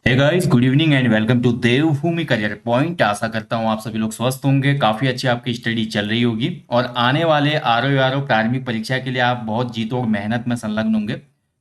Hey guys, good evening and welcome to Devbhoomi career point. आशा करता हूँ आप सभी लोग स्वस्थ होंगे, काफ़ी अच्छी आपकी स्टडी चल रही होगी और आने वाले आरओ प्रारंभिक परीक्षा के लिए आप बहुत जी तोड़ मेहनत में संलग्न होंगे।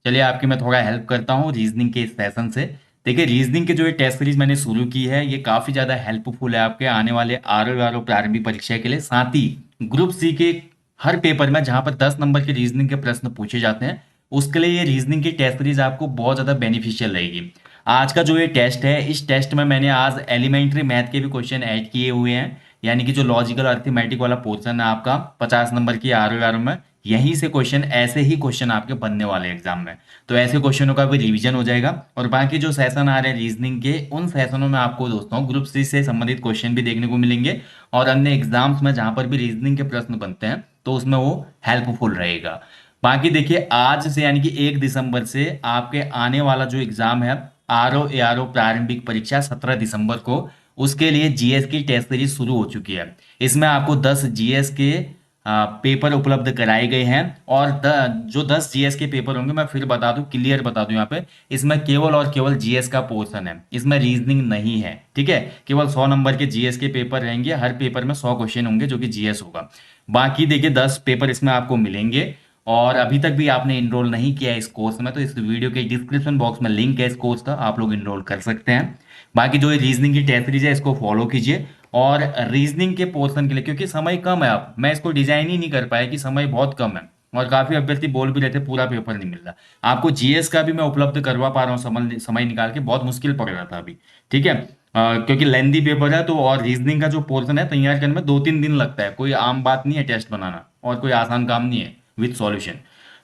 चलिए आपकी मैं थोड़ा हेल्प करता हूँ रीजनिंग के इस सेशन से। देखिए, रीजनिंग के जो ये टेस्ट सीरीज मैंने शुरू की है ये काफ़ी ज़्यादा हेल्पफुल है आपके आने वाले आरओ प्रारंभिक परीक्षा के लिए। साथ ही ग्रुप सी के हर पेपर में जहाँ पर 10 नंबर के रीजनिंग के प्रश्न पूछे जाते हैं उसके लिए ये रीजनिंग की टेस्ट सीरीज आपको बहुत ज़्यादा बेनिफिशियल रहेगी। आज का जो ये टेस्ट है इस टेस्ट में मैंने आज एलिमेंट्री मैथ के भी क्वेश्चन ऐड किए हुए हैं। यानी कि जो लॉजिकल अर्थमेटिक वाला पोर्शन है आपका 50 नंबर की आर में, यहीं से क्वेश्चन ऐसे ही क्वेश्चन आपके बनने वाले एग्जाम में। तो ऐसे क्वेश्चनों का भी रिवीजन हो जाएगा और बाकी जो सेशन आ रहे हैं रीजनिंग के उन सेशनों में आपको दोस्तों ग्रुप सी से संबंधित क्वेश्चन भी देखने को मिलेंगे और अन्य एग्जाम्स में जहां पर भी रीजनिंग के प्रश्न बनते हैं तो उसमें वो हेल्पफुल रहेगा। बाकी देखिए, आज से यानी कि 1 दिसंबर से आपके आने वाला जो एग्जाम है आरओ प्रारंभिक परीक्षा 17 दिसंबर को, उसके लिए जीएस की टेस्ट सीरीज शुरू हो चुकी है। इसमें आपको 10 जीएस के पेपर उपलब्ध कराए गए हैं और जो 10 जीएस के पेपर होंगे मैं फिर बता दूं, क्लियर बता दूं यहाँ पे, इसमें केवल और केवल जीएस का पोर्शन है, इसमें रीजनिंग नहीं है। ठीक है, केवल 100 नंबर के जीएस के पेपर रहेंगे, हर पेपर में 100 क्वेश्चन होंगे जो कि जीएस होगा। बाकी देखिए 10 पेपर इसमें आपको मिलेंगे और अभी तक भी आपने इनरोल नहीं किया है इस कोर्स में तो इस वीडियो के डिस्क्रिप्शन बॉक्स में लिंक है इस कोर्स का, आप लोग इनरोल कर सकते हैं। बाकी जो ये रीजनिंग की टेस्ट सीरीज है इसको फॉलो कीजिए और रीजनिंग के पोर्शन के लिए क्योंकि समय कम है, आप मैं इसको डिजाइन ही नहीं कर पाया कि समय बहुत कम है और काफी अभ्यर्थी बोल भी रहते पूरा पेपर नहीं मिल रहा। आपको जीएस का भी मैं उपलब्ध करवा पा रहा हूँ समय समय निकाल के, बहुत मुश्किल पड़ रहा था अभी। ठीक है, क्योंकि लेंदी पेपर है तो और रीजनिंग का जो पोर्शन है तैयार करने में 2-3 दिन लगता है, कोई आम बात नहीं है टेस्ट बनाना और कोई आसान काम नहीं है विद सॉल्यूशन।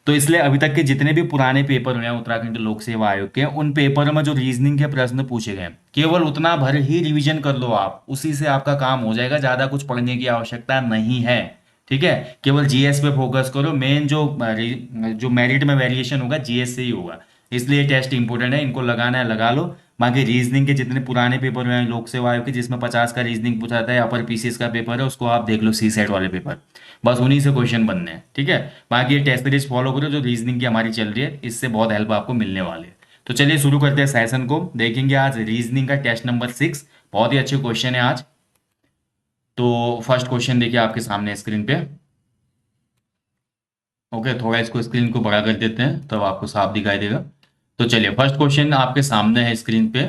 तो इसलिए अभी तक के जितने भी पुराने पेपर हुए हैं उत्तराखंड लोक सेवा आयोग के, उन पेपरों में जो रीजनिंग के प्रश्न पूछे गए केवल उतना भर ही रिवीजन कर लो आप, उसी से आपका काम हो जाएगा, ज्यादा कुछ पढ़ने की आवश्यकता नहीं है। ठीक है, केवल जीएस पे फोकस करो, मेन जो मेरिट में वेरिएशन होगा जीएस से ही होगा। इसलिए टेस्ट इंपॉर्टेंट है, इनको लगाना है लगा लो। बाकी रीजनिंग के जितने पुराने पेपर हुए हैं लोक सेवा आयोग के जिसमें 50 का रीजनिंग पूछा था, अपर पीसीएस का पेपर है उसको आप देख लो, सी सेट वाले पेपर, बस उन्हीं से क्वेश्चन बनने हैं। ठीक है, बाकी ये टेस्ट सीरीज फॉलो करो जो रीजनिंग की हमारी चल रही है, इससे बहुत हेल्प आपको मिलने वाली है। तो चलिए शुरू करते हैं सेशन को, देखेंगे आज रीजनिंग का टेस्ट नंबर 6। बहुत ही अच्छे क्वेश्चन है आज। तो फर्स्ट क्वेश्चन देखिए आपके सामने स्क्रीन पे। ओके, थोड़ा इसको स्क्रीन को बड़ा कर देते हैं तब आपको साफ दिखाई देगा। तो चलिए फर्स्ट क्वेश्चन आपके सामने है स्क्रीन पे।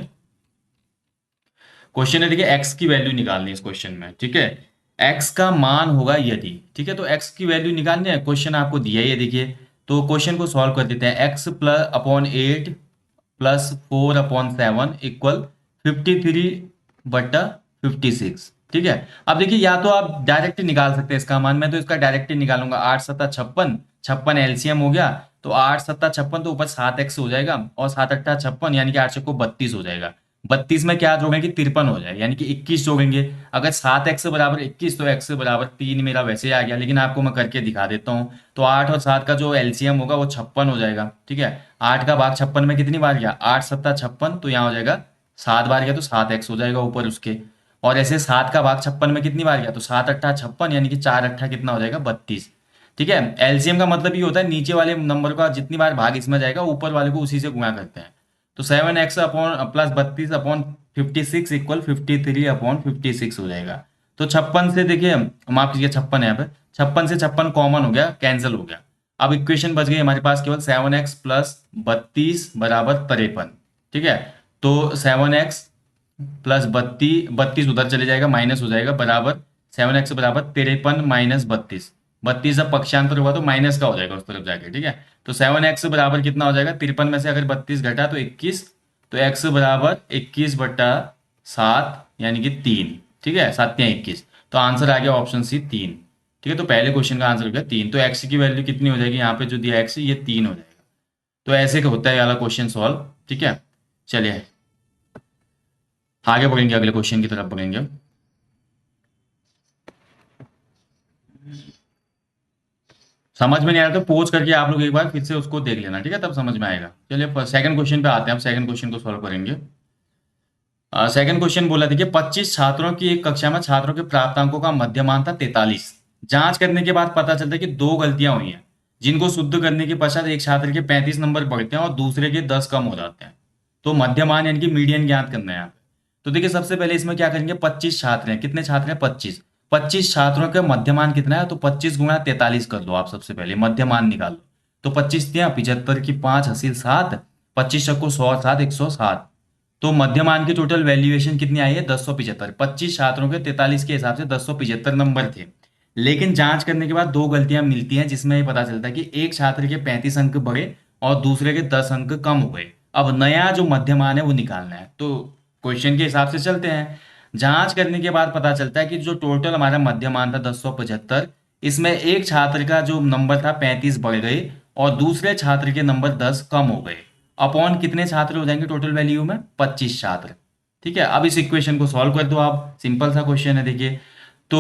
क्वेश्चन है, देखिए एक्स की वैल्यू निकालनी है इस क्वेश्चन में। ठीक है, एक्स का मान होगा यदि, ठीक है, तो एक्स की वैल्यू निकालनी है, क्वेश्चन आपको दिया ही है देखिए। तो क्वेश्चन को सॉल्व कर देते हैं। X plus upon 8 plus 4/7 equal 53/56। ठीक है, अब देखिए या तो आप डायरेक्ट निकाल सकते हैं इसका मान, मैं तो इसका डायरेक्ट निकालूंगा। 8 7 56, 56 एलसीएम हो गया तो 8 7 56 तो ऊपर 7x हो जाएगा और 7 8 56 यानी कि 8 32 हो जाएगा। 32 में क्या जोड़ेंगे, 53 हो जाएगा, यानी कि 21 जोड़ेंगे। अगर 7x बराबर 21 तो x बराबर 3 मेरा वैसे ही आ गया, लेकिन आपको मैं करके दिखा देता हूँ। तो 8 और 7 का जो एलसीएम होगा वो 56 हो जाएगा। ठीक है, 8 का भाग 56 में कितनी बार गया, 8 7 56, तो यहाँ हो जाएगा 7 बार गया तो 7x हो जाएगा ऊपर उसके। और ऐसे 7 का भाग 56 में कितनी बार गया तो 7 8 56, यानी कि 4 8 कितना हो जाएगा 32। ठीक है, एलसीएम का मतलब ये होता है नीचे वाले नंबर का जितनी बार भाग इसमें जाएगा ऊपर वाले को उसी से गुणा करते हैं। तो 7x अपॉन प्लस 32/56 इक्वल 53/56 हो जाएगा। तो 56 से देखिए, माफ कीजिए 56 है यहाँ पे, 56 से 56 कॉमन हो गया, कैंसिल हो गया। अब इक्वेशन बच गई हमारे पास केवल 7x प्लस 32 बराबर 53। ठीक है, तो 7x प्लस 32 उधर चले जाएगा, माइनस हो जाएगा, बराबर 7x बराबर 53 माइनस 32। 32 जब पक्षांतर होगा तो माइनस का हो जाएगा उस तरफ जाके। ठीक है, तो 7x बराबर कितना हो जाएगा, 53 में से अगर 32 घटा तो 21, तो x बराबर 21/7 यानी कि 3। ठीक है, 7 या 21, तो आंसर आ गया ऑप्शन सी 3। ठीक है, तो पहले क्वेश्चन का आंसर हो गया 3। तो x की वैल्यू कितनी हो जाएगी, यहाँ पे जो दिया x ये 3 हो जाएगा। तो ऐसे होता है ये वाला क्वेश्चन सॉल्व। ठीक है, चलिए आगे बढ़ेंगे, अगले क्वेश्चन की तरफ बढ़ेंगे। समझ में नहीं आया तो पोज करके आप लोग एक बार फिर से उसको देख लेना, ठीक है, तब समझ में आएगा। चलिए सेकंड क्वेश्चन पे आते हैं, हम सेकंड क्वेश्चन को सॉल्व करेंगे। सेकंड क्वेश्चन बोला था कि 25 छात्रों की एक कक्षा में छात्रों के प्राप्तांकों का मध्यमान था 43। जांच करने के बाद पता चलता है कि दो गलतियां हुई हैं जिनको शुद्ध करने के पश्चात एक छात्र के 35 नंबर बढ़ते हैं और दूसरे के 10 कम हो जाते हैं। तो मध्यमान यानी कि मीडियन ज्ञात करना है यहाँ पे। तो देखिए सबसे पहले इसमें क्या करेंगे, 25 छात्र हैं, कितने छात्र हैं 25, 25 छात्रों का मध्यमान कितना है, तो 25 गुणा 43 कर लो आप, सबसे पहले मध्यमान निकाल लो। तो 25 दिया 75 की 5 हासिल 7, 25 को 100 7 107। तो मध्यमान की टोटल वैल्यूएशन कितनी आई है 1075, 25 छात्रों के 43 के हिसाब से 1075 नंबर थे। लेकिन जांच करने के बाद दो गलतियां मिलती हैं, जिसमें ये पता चलता है कि एक छात्र के 35 अंक बढ़े और दूसरे के 10 अंक कम हो गए। अब नया जो मध्यमान है वो निकालना है, तो क्वेश्चन के हिसाब से चलते हैं। जांच करने के बाद पता चलता है कि जो टोटल हमारा मध्यमान था 1075, इसमें एक छात्र का जो नंबर था 35 बढ़ गए और दूसरे छात्र के नंबर 10 कम हो गए। अपॉन कितने छात्र हो जाएंगे टोटल वैल्यू में, 25 छात्र। ठीक है, अब इस इक्वेशन को सॉल्व कर दो आप, सिंपल सा क्वेश्चन है देखिए। तो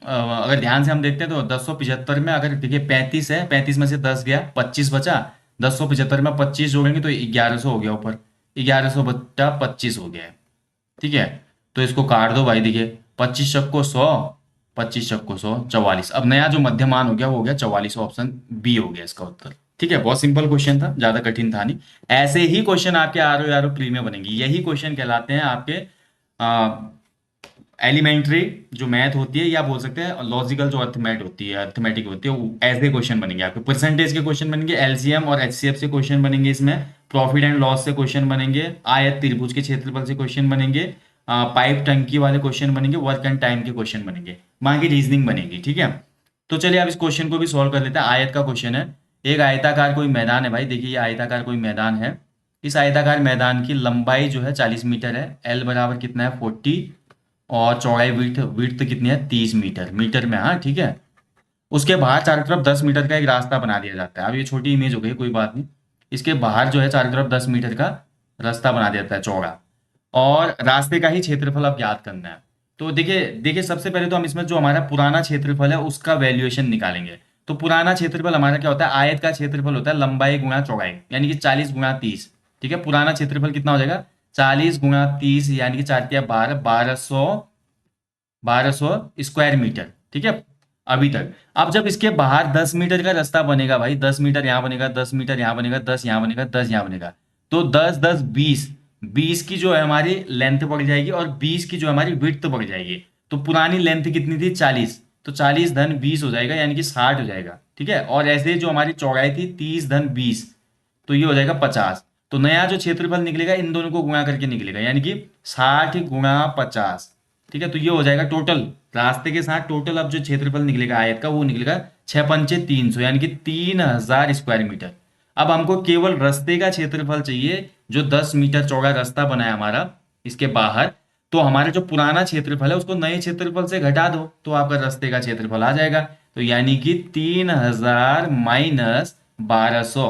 अगर ध्यान से हम देखते हैं तो 1075 में अगर देखिए 35 है, 35 में से 10 गया 25 बचा, 1075 में 25 जोड़ेंगे तो 1100 हो गया ऊपर, 1100 बट्टा 25 हो गया है। ठीक है, तो इसको काट दो भाई, देखिए 25 शक को 100, 25 शक को 100 44। अब नया जो मध्यमान हो गया वो हो गया 44, ऑप्शन बी हो गया इसका उत्तर। ठीक है, बहुत सिंपल क्वेश्चन था, ज्यादा कठिन था नहीं। ऐसे ही क्वेश्चन आपके R O R O pre में बनेंगे, यही क्वेश्चन कहलाते हैं आपके एलिमेंट्री जो मैथ होती है, या बोल सकते हैं लॉजिकल जो अर्थमेट होती है, अर्थमेटिक होती है, ऐसे क्वेश्चन बनेंगे आपके। परसेंटेज के क्वेश्चन बनेंगे, एलसीएम और एचसीएफ से क्वेश्चन बनेंगे इसमें, प्रॉफिट एंड लॉस से क्वेश्चन बनेंगे, आयत त्रिभुज के क्षेत्रफल से क्वेश्चन बनेंगे, पाइप टंकी वाले क्वेश्चन बनेंगे, वर्क एंड टाइम के क्वेश्चन बनेंगे, वहां की रीजनिंग बनेगी। ठीक है, तो चलिए अब इस क्वेश्चन को भी सॉल्व कर लेते हैं। आयत का क्वेश्चन है, एक आयताकार कोई मैदान है भाई, देखिए ये आयताकार कोई मैदान है। इस आयताकार मैदान की लंबाई जो है 40 मीटर है, एल बराबर कितना है 40, और चौड़ाई विड्थ विड्थ कितनी है 30 मीटर, मीटर में, हाँ ठीक है। उसके बाहर चारों तरफ 10 मीटर का एक रास्ता बना दिया जाता है। अब ये छोटी इमेज हो गई, कोई बात नहीं। इसके बाहर जो है चारों तरफ 10 मीटर का रास्ता बना दिया जाता है चौड़ा, और रास्ते का ही क्षेत्रफल अब ज्ञात करना है। तो देखिए देखिए सबसे पहले तो हम इसमें जो हमारा पुराना क्षेत्रफल है उसका वैल्यूएशन निकालेंगे। तो पुराना क्षेत्रफल हमारा क्या होता है, आयत का क्षेत्रफल होता है लंबाई गुणा चौड़ाई, यानी कि 40 गुणा 30। ठीक है, पुराना क्षेत्रफल कितना हो जाएगा 40 गुणा 30, यानी कि 4 तिया 12, 1200 स्क्वायर मीटर। ठीक है, अभी तक। अब जब इसके बाहर 10 मीटर का रास्ता बनेगा भाई, 10 मीटर यहाँ बनेगा, 10 मीटर यहाँ बनेगा, 10 यहाँ बनेगा, 10 यहाँ बनेगा, तो 10 10 20, 20 की जो है हमारी लेंथ बढ़ जाएगी और 20 की जो हमारी विड्थ बढ़ जाएगी। तो पुरानी लेंथ कितनी थी 40, तो 40 धन 20 हो जाएगा, यानी कि 60 हो जाएगा। ठीक है, और ऐसे जो हमारी चौड़ाई थी 30 धन 20, तो ये हो जाएगा 50। तो नया जो क्षेत्रफल निकलेगा इन दोनों को गुणा करके निकलेगा, यानी कि 60 गुणा 50। ठीक है, तो ये हो जाएगा टोटल रास्ते के साथ टोटल अब जो क्षेत्रफल निकलेगा आयत का वो निकलेगा 6 पंचे 300, यानी कि 3000 स्क्वायर मीटर। अब हमको केवल रास्ते का क्षेत्रफल चाहिए, जो 10 मीटर चौड़ा रास्ता बना है हमारा इसके बाहर। तो हमारा जो पुराना क्षेत्रफल है उसको नए क्षेत्रफल से घटा दो, तो आपका रास्ते का क्षेत्रफल आ जाएगा। तो यानी कि 3000 माइनस 1200,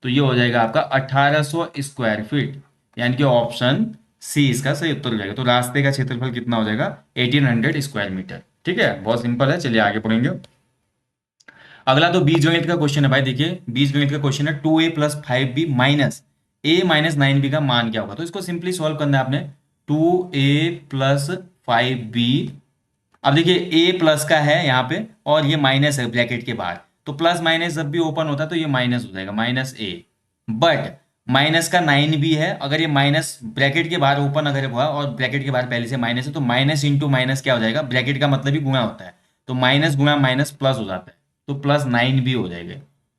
तो ये हो जाएगा आपका 1800 स्क्वायर फीट, यानी कि ऑप्शन सी इसका सही उत्तर हो जाएगा। तो रास्ते का क्षेत्रफल कितना हो जाएगा 1800 स्क्वायर मीटर। ठीक है, बहुत सिंपल है, चलिए आगे पढ़ेंगे। अगला तो बीजगणित का क्वेश्चन है भाई, देखिए बीजगणित का क्वेश्चन है 2a plus 5b minus a minus 9b का मान क्या होगा। तो इसको सिंपली सॉल्व करना है आपने, 2a प्लस 5b। अब देखिए ए प्लस का है यहाँ पे और ये माइनस है ब्रैकेट के बाहर, तो प्लस माइनस जब भी ओपन होता है तो ये माइनस हो जाएगा, माइनस ए। बट माइनस का 9 भी है, अगर ये माइनस ब्रैकेट के बाहर ओपन अगर हुआ और ब्रैकेट के बाहर पहले से माइनस है, तो माइनस इंटू माइनस क्या हो जाएगा, ब्रैकेट का मतलब ही गुणा होता है, तो माइनस गुणा माइनस प्लस हो जाता है, तो +9 भी हो जाएगा।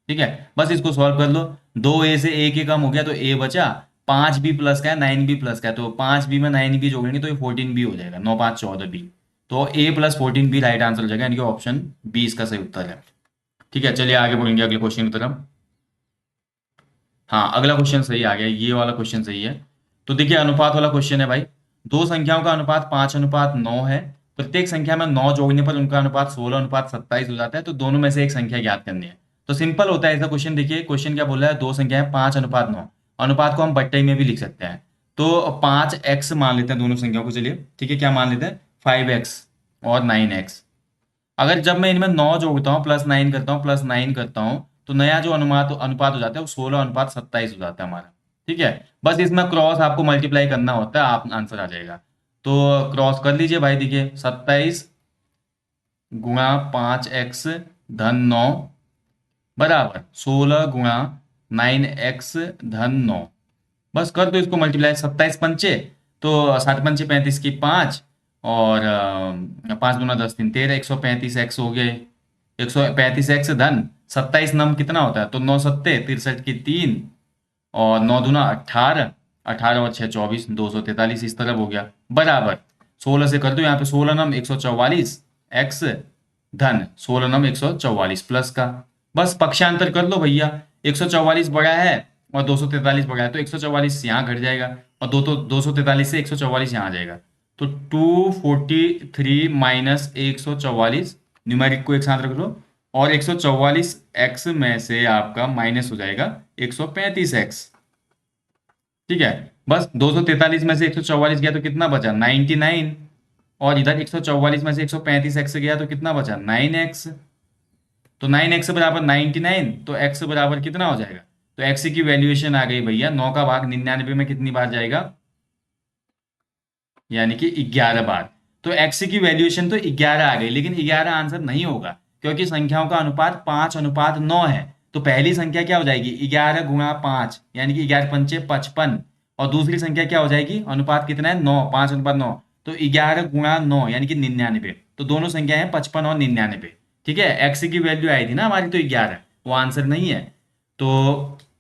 ठीक है, बस इसको सॉल्व कर लो। 2a से a के कम हो गया तो a बचा, 5b प्लस का है 9b प्लस का है, तो 5b में 9b जोड़ेंगे तो ये 14b हो जाएगा, 9 5 14b। तो a plus 14b right answer हो जाएगा, यानी कि ऑप्शन बी इसका सही उत्तर है। ठीक है, चलिए आगे बढ़ेंगे अगले क्वेश्चन की तरफ। हाँ, अगला क्वेश्चन सही आ गया, ये वाला क्वेश्चन सही है। तो देखिए अनुपात वाला क्वेश्चन है भाई, दो संख्याओं का अनुपात 5:9 है। प्रत्येक संख्या में 9 जोड़ने पर उनका अनुपात 16:27 हो जाता है, तो दोनों में से एक संख्या ज्ञात करनी है। तो सिंपल होता है ऐसा क्वेश्चन। देखिए क्वेश्चन क्या बोल रहा है, दो संख्याएं 5:9, अनुपात को हम बट्टे में भी लिख सकते हैं। तो 5x मान लेते हैं दोनों संख्याओं को, चलिए ठीक है, क्या मान लेते हैं 5x और 9x। अगर जब मैं इनमें 9 जोड़ता हूँ, +9 करता हूँ, +9 करता हूँ, तो नया जो अनुपात अनुपात हो जाता है वो 16:27 हो जाता है हमारा। ठीक है, बस इसमें क्रॉस आपको मल्टीप्लाई करना होता है, आप आंसर आ जाएगा। तो क्रॉस कर लीजिए भाई, देखिए 27 गुणा 5x धन 9 बराबर 16 गुणा 9x धन 9, बस कर दो इसको मल्टीप्लाई, 27 पंचे तो 7 पंचे 35 की 5, और 5 दूना 10 3 13, 135 एक्स हो गए। 135 एक्स धन 27 नम कितना होता है, तो 9 सत्ते 63 की 3, और 9 दूना 18, 18 और 6 24, 243 इस तरफ हो गया, बराबर 16 से कर दो यहाँ पे 16 नम 144 एक्स धन 16 नम 144 प्लस का, बस पक्षांतर कर लो भैया। 144 बड़ा है और 243 बड़ा है, तो 144 यहाँ घट जाएगा, और 243 से 144 यहाँ आ जाएगा, तो 243 माइनस 144, न्यूमेरिक को एक साथ रख लो, और 144 एक्स में से आपका माइनस हो जाएगा 135 एक्स। ठीक है, बस 243 में से 144 गया तो कितना बचा, 99, और इधर 144 में से 135 एक्स गया तो कितना बचा, 9 एक्स। तो 9 एक्स बराबर 99, तो एक्स बराबर कितना हो जाएगा, तो एक्स की वैल्यूएशन आ गई भैया, 9 का भाग 99 में कितनी बार जाएगा, यानी कि 11 बार। तो एक्स की वैल्यूएशन तो 11 आ गई, लेकिन 11 आंसर नहीं होगा, क्योंकि संख्याओं का अनुपात 5:9 है। तो पहली संख्या क्या हो जाएगी, 11 × 5, यानी कि 11 पंचे 55, और दूसरी संख्या क्या हो जाएगी, अनुपात कितना है, 9, 5:9, तो 11 × 9 यानी कि 99। तो दोनों संख्या है 55 और 99। ठीक है, एक्स की वैल्यू आई थी ना हमारी, तो 11, वो आंसर नहीं है। तो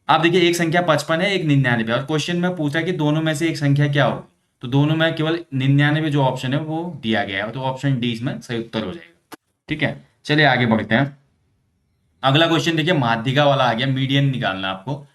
आप देखिए, एक संख्या 55 है, एक 99, और क्वेश्चन में पूछा कि दोनों में से एक संख्या क्या होगी, तो दोनों में केवल 99 जो ऑप्शन है वो दिया गया है, तो ऑप्शन डी इसमें सही उत्तर हो जाएगा। ठीक है, चलिए आगे बढ़ते हैं। अगला क्वेश्चन देखिए, माध्यिका वाला आ गया, मीडियन निकालना है आपको।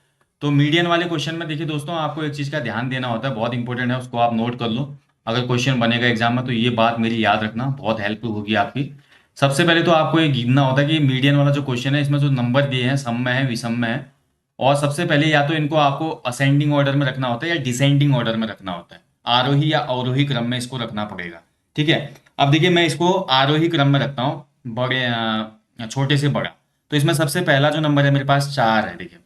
तो मीडियन वाले क्वेश्चन में देखिए दोस्तों, आपको एक चीज का ध्यान देना होता है, बहुत इंपॉर्टेंट है, उसको आप नोट कर लो। अगर क्वेश्चन बनेगा एग्जाम में तो ये बात मेरी याद रखना, बहुत हेल्प होगी आपकी। सबसे पहले तो आपको ये गिनना होता है कि मीडियन वाला जो क्वेश्चन है, इसमें जो नंबर दिए हैं सम में है विषम में है, और सबसे पहले या तो इनको आपको असेंडिंग ऑर्डर में रखना होता है या डिसेंडिंग ऑर्डर में रखना होता है, आरोही या अवरोही क्रम में इसको रखना पड़ेगा। ठीक है, अब देखिए मैं इसको आरोही क्रम में रखता हूँ, बड़े छोटे से बड़ा। तो इसमें सबसे पहला जो नंबर है मेरे पास 4 है। देखिए,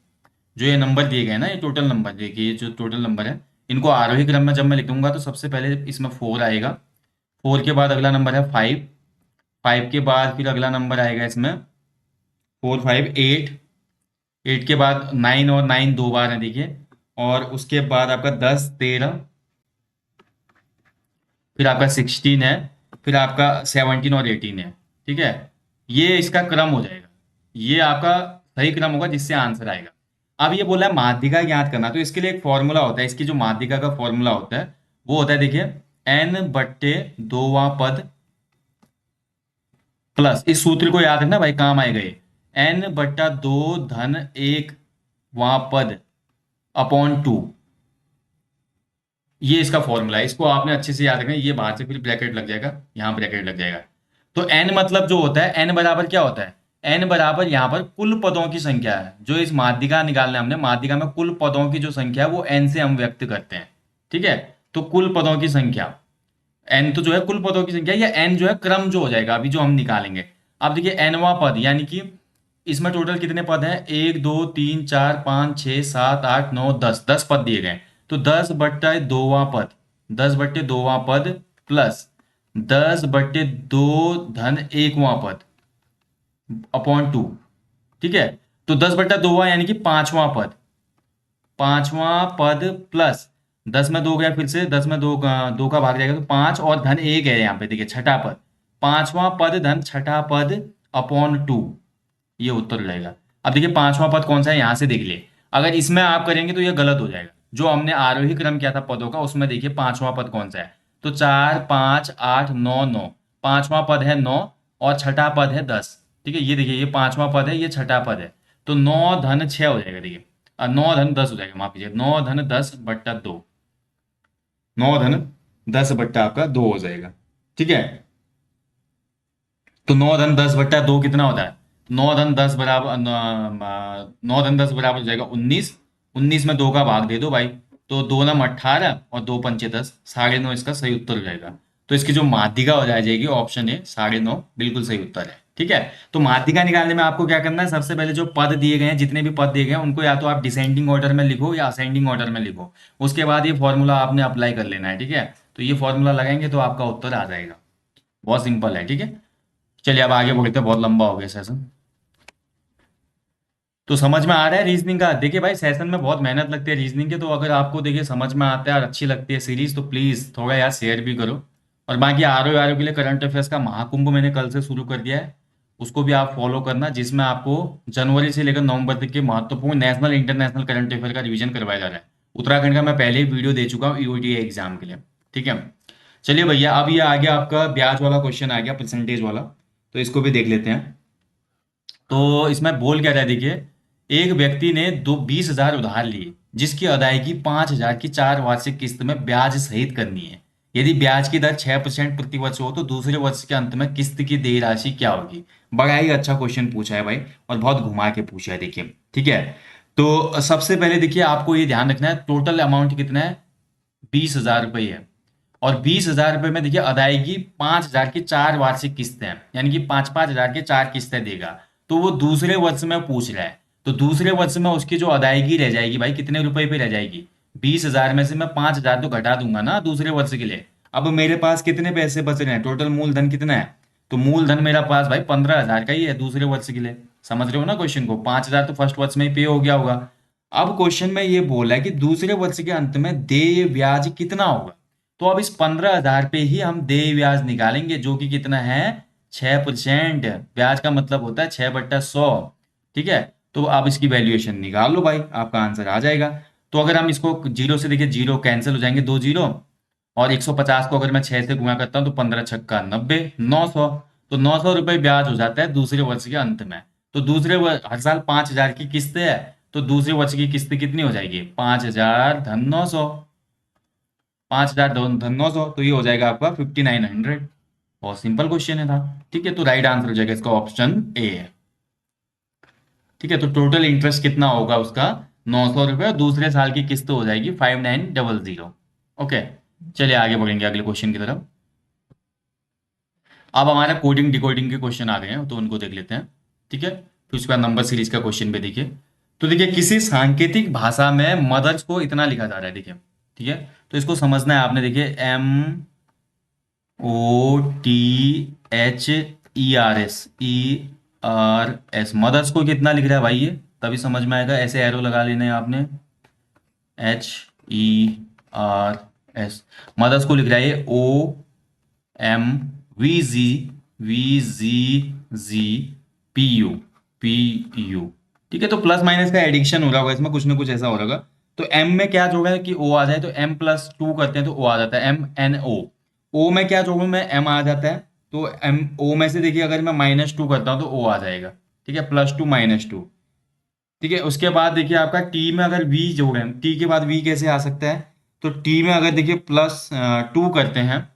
जो ये नंबर दिए गए हैं ना, ये टोटल नंबर देखिए, ये जो टोटल नंबर है, इनको आरोही क्रम में जब मैं लिखूंगा तो सबसे पहले इसमें 4 आएगा, 4 के बाद अगला नंबर है 5, 5 के बाद फिर अगला नंबर आएगा इसमें 4 5 8, 8 के बाद 9, और 9 दो बार है देखिए, और उसके बाद आपका 10 13, फिर आपका 16 है, फिर आपका 17 और 18 है। ठीक है, ये इसका क्रम हो जाएगा, ये आपका सही क्रम होगा जिससे आंसर आएगा। अब ये बोला है माध्यिका ज्ञात करना, तो इसके लिए एक फॉर्मूला होता है, इसकी जो माध्यिका का फॉर्मूला होता है वो होता है, देखिए n/2वां पद प्लस, इस सूत्र को याद रखना भाई, काम आएगा ये, n/2 धन 1 वां पद अपॉन 2, ये इसका फॉर्मूला है, इसको आपने अच्छे से याद रखना। ये बाहर से फिर ब्रैकेट लग जाएगा, यहाँ ब्रैकेट लग जाएगा। तो n मतलब जो होता है, n बराबर क्या होता है, n बराबर यहाँ पर कुल पदों की संख्या है, जो इस माध्यिका निकालने हमने, माध्यिका में कुल पदों की जो संख्या है वो n से हम व्यक्त करते हैं। ठीक है, तो कुल पदों की संख्या n तो जो है कुल पदों की संख्या, या n जो है क्रम जो हो जाएगा अभी जो हम निकालेंगे। अब देखिए nवां पद, यानी कि इसमें टोटल कितने पद हैं, 1 2 3 4 5 6 7 8 9 10, 10 पद दिए गए हैं। तो 10/2वां पद, 10/2वां पद प्लस 10/2 धन 1वां पद अपॉन 2। ठीक है, तो 10/2 यानी कि 5वां पद, 5वां पद प्लस 10 में 2 गया, फिर से 10 में 2 2 का भाग जाएगा, तो 5 और धन 1 है यहाँ पे, देखिए छठा पद, 5वां पद धन छठा पद अपॉन 2, ये उत्तर हो जाएगा। अब देखिए 5वां पद कौन सा है, यहाँ से देख लिए, अगर इसमें आप करेंगे तो ये गलत हो जाएगा। जो हमने आरोही क्रम किया था पदों का, उसमें देखिए 5वां पद कौन सा है, तो 4 5 8 9 9, 5वां पद है 9, और छठा पद है 10। ठीक है, ये देखिए, ये 5वां पद है, ये छठा पद है, तो 9 धन 6 हो जाएगा, देखिए 9 धन 10 हो जाएगा, माफ कीजिए, 9 धन 10/2, 9 धन 10 आपका 2 हो जाएगा। ठीक है, तो 9 धन 10/2 कितना होता है, 9 धन 10 बराबर हो जाएगा 19, 19 में 2 का भाग दे दो भाई, तो 2 9 18 और 2 पंचे 10, 9.5 इसका सही उत्तर हो जाएगा। तो इसकी जो माध्यिका हो जाएगी ऑप्शन ए 9.5 बिल्कुल सही उत्तर है। ठीक है, तो माध्यिका निकालने में आपको क्या करना है, सबसे पहले जो पद दिए गए हैं, जितने भी पद दिए गए हैं, उनको या तो आप डिसेंडिंग ऑर्डर में लिखो या असेंडिंग ऑर्डर में लिखो, उसके बाद ये फॉर्मूला आपने अप्लाई कर लेना है। ठीक है, तो ये फॉर्मूला लगाएंगे तो आपका उत्तर आ जाएगा, बहुत सिंपल है। ठीक है, चलिए अब आगे बढ़ते हैं, बहुत लंबा हो गया सेशन। तो समझ में आ रहा है रीजनिंग का? देखिए भाई, सेशन में बहुत मेहनत लगती है रीजनिंग के, तो अगर आपको देखिए समझ में आता है और अच्छी लगती है सीरीज, तो प्लीज थोड़ा यार शेयर भी करो। और बाकी आर ओ के लिए करंट अफेयर्स का महाकुंभ मैंने कल से शुरू कर दिया है, उसको भी आप फॉलो करना, जिसमें आपको जनवरी से लेकर नवंबर तक के महत्वपूर्ण नेशनल इंटरनेशनल करंट अफेयर का रिवीजन करवाया जा रहा है। उत्तराखंड का मैं पहले ही वीडियो दे चुका हूँ ईओटी एग्जाम के लिए। ठीक है, चलिए भैया, अब ये आ गया आपका ब्याज वाला क्वेश्चन, आ गया परसेंटेज वाला, तो इसको भी देख लेते हैं। तो इसमें बोल क्या रहा है, देखिए, एक व्यक्ति ने 20,000 उधार लिए, जिसकी अदायगी 5,000 की 4 वार्षिक किस्त में ब्याज सहित करनी है। यदि ब्याज की दर 6% प्रति वर्ष हो, तो दूसरे वर्ष के अंत में किस्त की देय राशि क्या होगी? बड़ा ही अच्छा क्वेश्चन पूछा है भाई, और बहुत घुमा के पूछा है, देखिए। ठीक है, तो सबसे पहले देखिए, आपको ये ध्यान रखना है, टोटल अमाउंट कितना है? 20,000 रुपये है। और 20,000 रुपये में देखिए अदायगी 5,000 की 4 वार्षिक किस्तें हैं, यानी कि 5,000 के 4 किस्तें देगा। तो वो दूसरे वर्ष में पूछ रहा है, तो दूसरे वर्ष में उसकी जो अदायगी रह जाएगी भाई, कितने रुपए पे रह जाएगी? 20,000 में से मैं 5,000 तो घटा दूंगा ना दूसरे वर्ष के लिए। अब मेरे पास कितने पैसे बच रहे हैं? टोटल मूलधन कितना है? तो मूलधन मेरा पास भाई 15,000 का ही है दूसरे वर्ष के लिए। समझ रहे हो ना क्वेश्चन को? 5,000 तो फर्स्ट वर्ष में ही पे हो गया होगा। अब क्वेश्चन में ये बोला है कि दूसरे वर्ष के अंत में देय ब्याज कितना होगा। तो अब इस 15,000 पे ही हम देय ब्याज निकालेंगे, जो कि कितना है? 6%। ब्याज का मतलब होता है 6/100। ठीक है, तो आप इसकी वैल्यूएशन निकाल लो भाई, आपका आंसर आ जाएगा। तो अगर हम इसको जीरो से, देखिए जीरो कैंसिल हो जाएंगे, 2 जीरो। और 150 को अगर मैं 6 से गुणा करता हूँ, तो 15 छक्का 90, 900। तो 900 रुपये ब्याज हो जाता है दूसरे वर्ष के अंत में। तो हर साल 5,000 की किस्त है, तो दूसरे वर्ष की किस्त कितनी हो जाएगी? 5,000 धन 900। 5,000 धन 900, तो ये हो जाएगा आपका 5,900। बहुत सिंपल क्वेश्चन है था। ठीक है, तो राइट आंसर हो जाएगा इसका ऑप्शन ए है। ठीक है, तो टोटल इंटरेस्ट कितना होगा उसका? 900 रुपये, और दूसरे साल की किस्त हो जाएगी 5,900। ओके, चलिए आगे बढ़ेंगे अगले क्वेश्चन की तरफ। अब हमारा कोडिंग डिकोडिंग के क्वेश्चन आ गए हैं, तो उनको देख लेते हैं। ठीक है, फिर उसके बाद नंबर सीरीज का क्वेश्चन भी देखिए। तो देखिए, किसी सांकेतिक भाषा में मदर्स को इतना लिखा जा रहा है, देखिए। ठीक है, तो इसको समझना है आपने। देखिए, MOTHERS मदर्स को कितना लिख रहा है भाई? ये तभी समझ में आएगा, ऐसे एरो लगा लेने हैं आपने। HERS, मदर्स को लिख रहा है OMVZPU। ठीक है, तो प्लस माइनस का एडिक्शन हो रहा होगा इसमें, कुछ ना कुछ ऐसा हो रहा होगा। तो एम में क्या जोड़ा है कि ओ आ जाए, तो M+2 करते हैं तो ओ आ जाता है, MNO। ओ में क्या जोड़ू मैं? एम आ जाता है। तो एम ओ में से देखिए, अगर मैं -2 करता हूँ तो ओ आ जाएगा। ठीक है, +2 -2। ठीक है, उसके बाद देखिए आपका टी में अगर वी जोड़े, टी के बाद वी कैसे आ सकता है? तो टी में अगर देखिए +2 करते हैं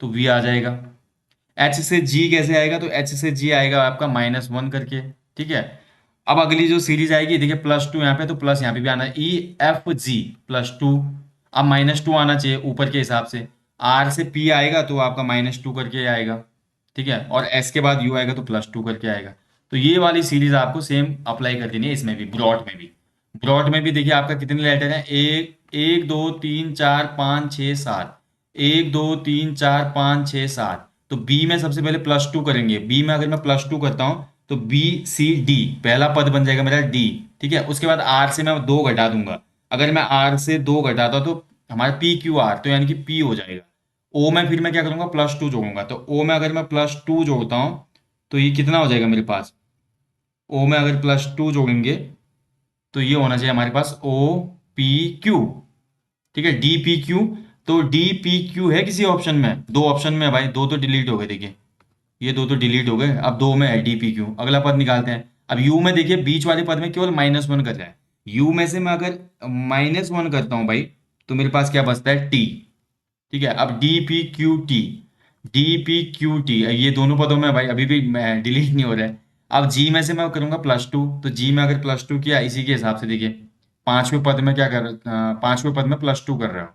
तो वी आ जाएगा। एच से जी कैसे आएगा? तो एच से जी आएगा आपका -1 करके। ठीक है, अब अगली जो सीरीज आएगी, देखिए +2 यहाँ पे, तो प्लस यहाँ पे भी आना है, EFG +2। अब -2 आना चाहिए ऊपर के हिसाब से। आर से पी आएगा तो आपका -2 करके आएगा। ठीक है, और एस के बाद यू आएगा तो +2 करके आएगा। तो ये वाली सीरीज आपको सेम अप्लाई कर देनी है इसमें भी, ब्रॉड में भी। ब्रॉड में भी देखिए आपका कितने लेटर हैं? एक, एक, दो, तीन, चार, पाँच, छः, सात। एक, दो, तीन, चार, पाँच, छः, सात। तो बी में सबसे पहले +2 करेंगे। बी में अगर मैं +2 करता हूँ, तो BCD पहला पद बन जाएगा मेरा डी। ठीक है, उसके बाद आर से मैं 2 घटा दूंगा। अगर मैं आर से 2 घटाता तो हमारा PQR, तो यानी कि पी हो जाएगा। ओ में फिर मैं क्या करूंगा? +2 जोड़ूंगा। तो ओ में अगर मैं +2 जोड़ता हूँ, तो ये कितना हो जाएगा मेरे पास? ओ में अगर +2 जोड़ेंगे, तो ये होना चाहिए हमारे पास OPQ। ठीक है, DPQ। तो DPQ है किसी ऑप्शन में? 2 ऑप्शन में है भाई, 2 तो डिलीट हो गए, देखिए ये 2 तो डिलीट हो गए, अब 2 में है DPQ। अगला पद निकालते हैं। अब यू में देखिए, बीच वाले पद में केवल -1 कर रहा है। यू में से मैं अगर -1 करता हूं भाई, तो मेरे पास क्या बचता है? टी। ठीक है, अब DPQT ये दोनों पदों में भाई अभी भी डिलीट नहीं हो रहा है। अब जी में से मैं करूंगा +2, तो जी में अगर +2 किया, इसी के हिसाब से देखिए, पांचवें पद में क्या कर पांचवें पद में +2 कर रहा हूँ।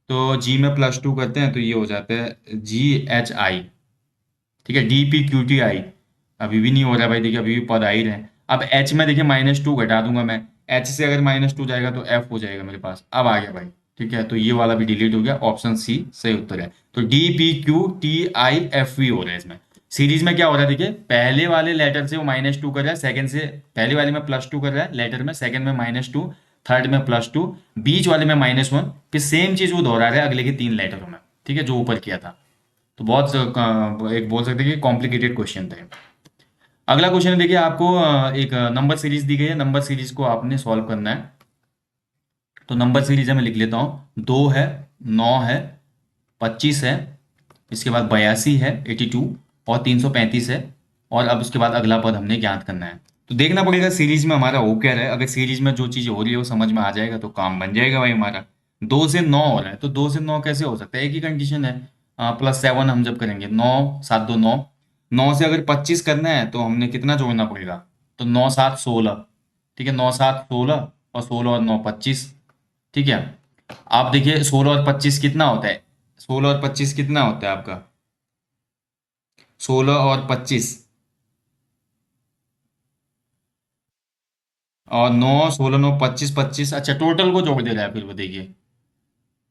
तो जी में +2 करते हैं तो ये हो जाता है GHI। ठीक है, DPQTI अभी भी नहीं हो रहा भाई, देखिए अभी भी पद आ ही रहे हैं। अब एच में देखिए -2 घटा दूंगा मैं। एच से अगर -2 जाएगा तो एफ हो जाएगा मेरे पास, अब आ गया भाई। ठीक है, तो ये वाला भी डिलीट हो गया, ऑप्शन सी सही उत्तर है। तो DPQTIFV हो रहा है इसमें। सीरीज में क्या हो रहा है देखिए, पहले वाले लेटर से वो -2 कर रहा है, सेकंड से पहले वाले में +2 कर रहा है लेटर में, सेकंड में -2, थर्ड में +2, बीच वाले में -1, फिर सेम चीज वो दोहरा रहा है अगले के 3 लेटरों में, ठीक है, जो ऊपर किया था। तो बहुत एक बोल सकते हैं कि कॉम्प्लिकेटेड क्वेश्चन थे। अगला क्वेश्चन देखिए, आपको एक नंबर सीरीज दी गई है, नंबर सीरीज को आपने सॉल्व करना है। तो नंबर सीरीज है, मैं लिख लेता हूँ। 2 है, 9 है, 25 है, इसके बाद 82 है 82, और 335 है। और अब उसके बाद अगला पद हमने ज्ञात करना है। तो देखना पड़ेगा सीरीज में हमारा हो क्या रहा है। अगर सीरीज में जो चीज़ हो रही है वो समझ में आ जाएगा तो काम बन जाएगा भाई हमारा। 2 से 9 हो रहा है, तो 2 से 9 कैसे हो सकता है, एक ही कंडीशन है। +7 हम जब करेंगे, 9 7 2 9, 9 से अगर 25 करना है तो हमने कितना जोड़ना पड़ेगा, तो 9 7 16, ठीक है, 9 7 16, और 16 और 9 25, ठीक है। आप देखिए 16 और 25 कितना होता है, 16 और 25 कितना होता है आपका, 16 और 25, और 9 16 9 25 25, अच्छा टोटल को जोड़ दे रहा है फिर वो, देखिए।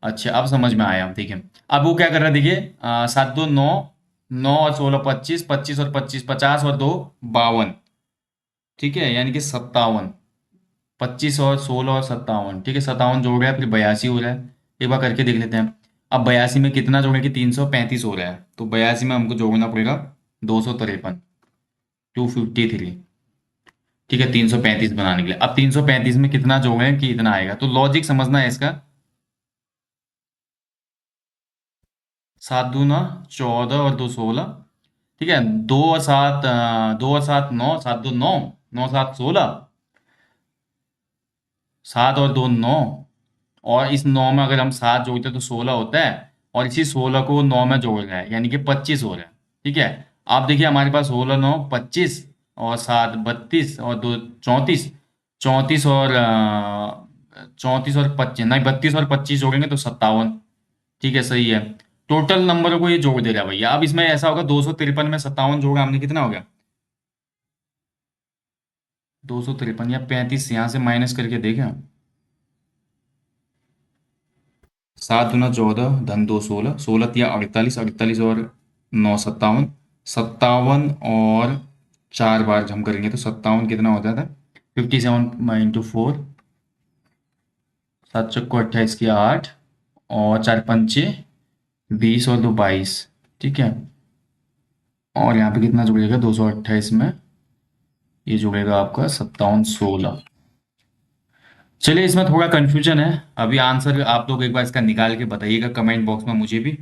अच्छा अब समझ में आया, देखिए। अब वो क्या कर रहा है देखिए, 7 2 9, 9 और 16 25, 25 और 25 50, और 2 52, ठीक है, यानी कि 57। 25 और 16 और 57, ठीक है, 57 जोड़ रहा है, फिर 82 हो रहा है। एक बार करके देख लेते हैं। अब 82 में कितना जोड़ेंगे, 335 हो रहा है, तो 82 में हमको जोड़ना पड़ेगा 253, 253, ठीक है, 335 बनाने के लिए। अब 335 में कितना जोड़ें कि इतना आएगा, तो लॉजिक समझना है इसका। 7 दूना 14 और 2 16, ठीक है, 2 और 7 9, 7 2 9, 9 7 16, 7 और 2 9, और इस 9 में अगर हम 7 जोड़ते हैं तो 16 होता है, और इसी 16 को 9 में जोड़ रहा है, यानी कि 25 हो रहा है, ठीक है। आप देखिए हमारे पास 16 9 25, और 7 32, और 2 34, 34 और 34 और 25 नहीं, 32 और 25 जोड़ेंगे तो 57, ठीक है, सही है। टोटल नंबरों को ये जोड़ दे रहा है भैया। अब इसमें ऐसा होगा, 253 में 57 जोड़ा हमने, कितना हो गया, 253, या 35 यहाँ से माइनस करके देखें। 7 दूना 14, धन 2 16, 16 या 48, 48 और 9 57, 57 और 4 बार हम करेंगे तो 57 कितना हो जाता है, 57 × 4, 7 चक्को 28 की 8, और 4 पंचे 20, और 2 22, ठीक है। और यहाँ पे कितना जुड़ेगा, 228 में ये जुड़ेगा आपका 57 16। चलिए, इसमें थोड़ा कन्फ्यूजन है, अभी आंसर आप लोग एक बार इसका निकाल के बताइएगा कमेंट बॉक्स में। मुझे भी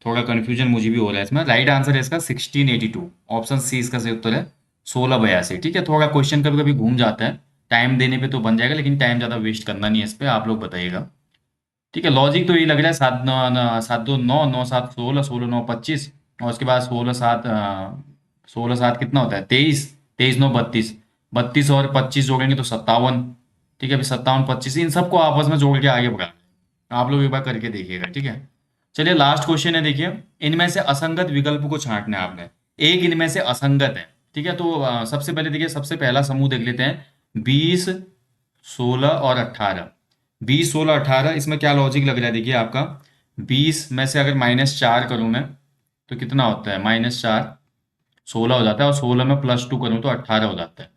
थोड़ा कन्फ्यूजन मुझे भी हो रहा है इसमें। राइट आंसर है इसका 1682, ऑप्शन सी इसका सही उत्तर है, 1682, ठीक है। थोड़ा क्वेश्चन कभी कभी घूम जाता है, टाइम देने पे तो बन जाएगा, लेकिन टाइम ज़्यादा वेस्ट करना नहीं है इस पर, आप लोग बताइएगा, ठीक है। लॉजिक तो यही लग रहा है, 7 2 9, 9 7 16, 16 9 25, और उसके बाद 16 7 कितना होता है, 23, 23 9 32, 32 और 25 जोड़ेंगे तो 57, ठीक है, फिर 57 25, इन सबको आपस में जोड़ के आगे बढ़ा, आप लोग एक बार करके देखिएगा, ठीक है। चलिए लास्ट क्वेश्चन है, देखिए। इनमें से असंगत विकल्प को छांटना है आपने, एक इनमें से असंगत है, ठीक है। तो सबसे पहले देखिए, सबसे पहला समूह देख लेते हैं, 20 16 और 18, 20 16 18, इसमें क्या लॉजिक लग रहा है देखिए आपका, 20 में से अगर -4 करूं मैं तो कितना होता है, -4 16 हो जाता है, और 16 में +2 करूं तो 18 हो जाता है,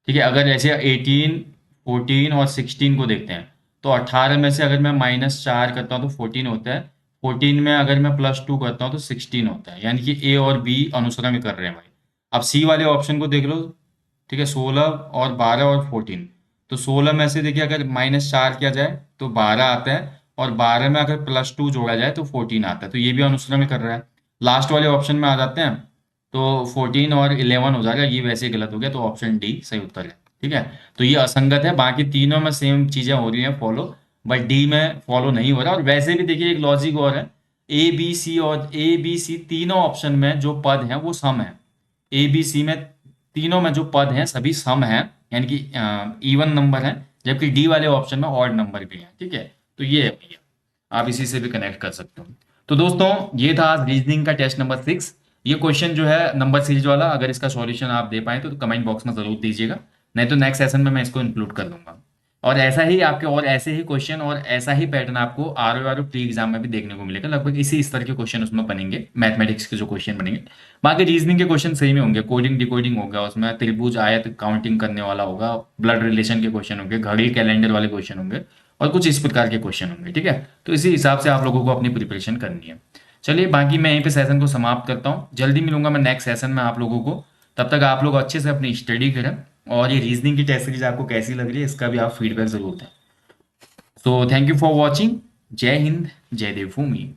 ठीक है। अगर ऐसे 18 14 और 16 को देखते हैं, तो 18 में से अगर मैं -4 करता हूं तो 14 होता है, 14 में अगर मैं +2 करता हूं तो 16 होता है, यानी कि ए और बी अनुसरण कर रहे हैं भाई। अब सी वाले ऑप्शन को देख लो, ठीक है, 16 और 12 और 14, तो 16 में से देखिए अगर -4 किया जाए तो 12 आता है, और 12 में अगर +2 जोड़ा जाए तो 14 आता है, तो ये भी अनुसरण कर रहा है। लास्ट वाले ऑप्शन में आ जाते हैं, तो 14 और 11 हो जाएगा, ये वैसे गलत हो गया, तो ऑप्शन डी सही उत्तर है, ठीक है। तो ये असंगत है, बाकी तीनों में सेम चीजें हो रही हैं फॉलो, बट डी में फॉलो नहीं हो रहा। और वैसे भी देखिए एक लॉजिक और है, ए बी सी तीनों ऑप्शन में जो पद हैं वो सम है, ए बी सी में तीनों में जो पद हैं सभी सम हैं, यानी कि इवन नंबर हैं, जबकि डी वाले ऑप्शन में ऑड नंबर भी हैं, ठीक है। तो ये है भैया, आप इसी से भी कनेक्ट कर सकते हो। तो दोस्तों, ये था आज रीजनिंग का टेस्ट नंबर 6। ये क्वेश्चन जो है नंबर सीरीज वाला, अगर इसका सॉल्यूशन आप दे पाए तो कमेंट बॉक्स में जरूर दीजिएगा, नहीं तो नेक्स्ट सेशन में मैं इसको इंक्लूड कर दूंगा। और ऐसा ही आपके और ऐसे ही क्वेश्चन और ऐसा ही पैटर्न आपको आर प्री एग्जाम में भी देखने को मिलेगा। लगभग इसी स्तर के क्वेश्चन उसमें बनेंगे, मैथमेटिक्स के जो क्वेश्चन बनेंगे। बाकी रीजनिंग के क्वेश्चन सही में होंगे, कोडिंग डिकोडिंग होगा उसमें, त्रिभुज आयत काउंटिंग करने वाला होगा, ब्लड रिलेशन के क्वेश्चन होंगे, घड़ी कैलेंडर वाले क्वेश्चन होंगे, और कुछ इस प्रकार के क्वेश्चन होंगे। ठीक है, तो इसी हिसाब से आप लोगों को अपनी प्रिपरेशन करनी है। चलिए, बाकी मैं यहीं पे सेशन को समाप्त करता हूँ। जल्दी मिलूंगा मैं नेक्स्ट सेशन में आप लोगों को। तब तक आप लोग अच्छे से अपनी स्टडी करें, और ये रीजनिंग की टेस्ट सीरीज आपको कैसी लग रही है इसका भी आप फीडबैक जरूर दें। So thank you for watching. जय हिंद, जय देवभूमि।